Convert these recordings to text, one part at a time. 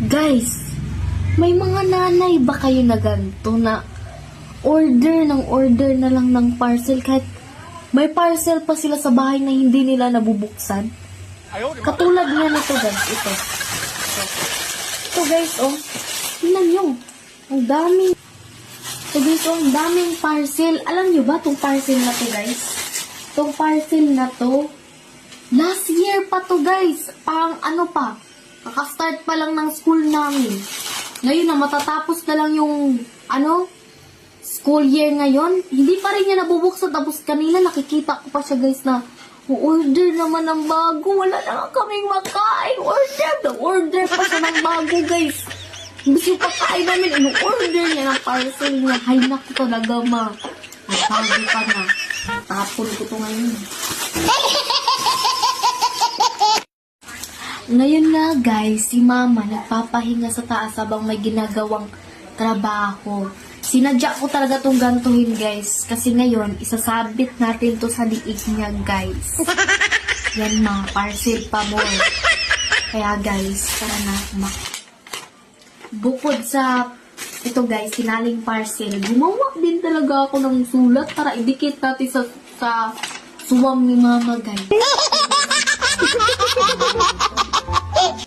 Guys, may mga nanay ba kayo na ganito na order na lang ng parcel kahit may parcel pa sila sa bahay na hindi nila nabubuksan? Katulad niya nito guys, ito. Ito guys, oh. Tingnan nyo. Ang daming. Ito guys, oh, ang daming parcel. Alam nyo ba itong parcel na to guys? Itong parcel na to, last year pa to guys. Pang ano pa. Kakastart pa lang ng school namin. Ngayon na matatapos na lang yung school year ngayon. Hindi pa rin niya nabubuksan. Tapos kanina nakikita ko pa siya guys na order naman ng bago. Wala na nga kaming makain. Order pa siya ng bago guys. Imbis yung pagkain namin, order niya ng parcel niya. Hay naku talaga ma. Nagbago pa na. Tapon ko to ngayon. Ngayon nga guys, si mama nagpapahinga sa taas habang may ginagawang trabaho. Sinadya ko talaga tong gantuhin guys. Kasi ngayon, isasabit natin to sa liig niya guys. Yan ma, parcel pa mo. Kaya guys, tara na bukod sa ito guys, sinaling parcel, gumawa din talaga ako ng sulat para idikit natin sa suwang ni mama guys.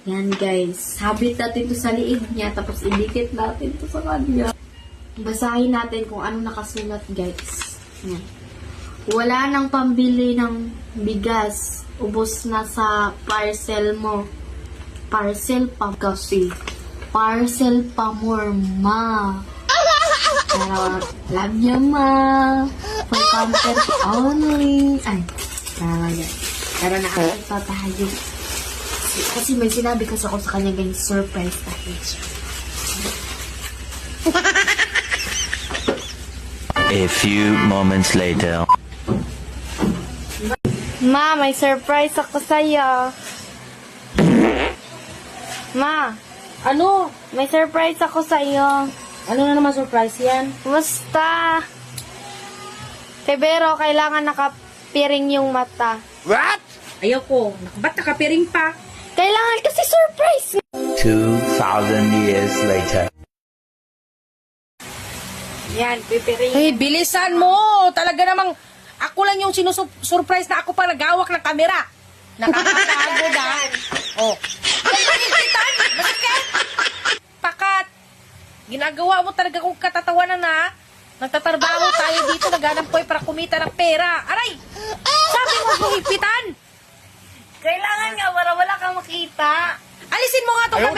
Yan guys, sabit natin to sa liig niya, tapos idikit natin to sa kanya. Basahin natin kung ano nakasulat guys. Yan. Wala nang pambili ng bigas, ubos na sa parcel mo. Parcel pa kasi. Parcel pa more ma. Pero, love you ma. For comfort only. Ay, tama yan. Pero nakakita tayo. Kasi may sinabi kasi ako sa kanya guys, surprise tayo siya. A few moments later. Ma, may surprise ako sa'yo. Ma, Ano? may surprise ako sa'yo. Ano na naman surprise yan? Basta. Pero kailangan nakapiring yung mata. Ayoko. Ba't nakapiring pa? Kailangan kasi surprise. 2,000 years later. Yan, pipiring. Hey, bilisan mo! Talaga namang ako lang yung sinusurprise na ako pa nagawak ng kamera. Nakakapagod ah. Oh. Pagkikitan! Masakit! Pakat! Ginagawa mo talaga kung katatawanan na. Nagtatrabaho tayo dito, naghanap ko para kumita ng pera. Aray! Sabi mo guhipitan! Kailangan nga, wala kang makita. Alisin mo nga itong kamera.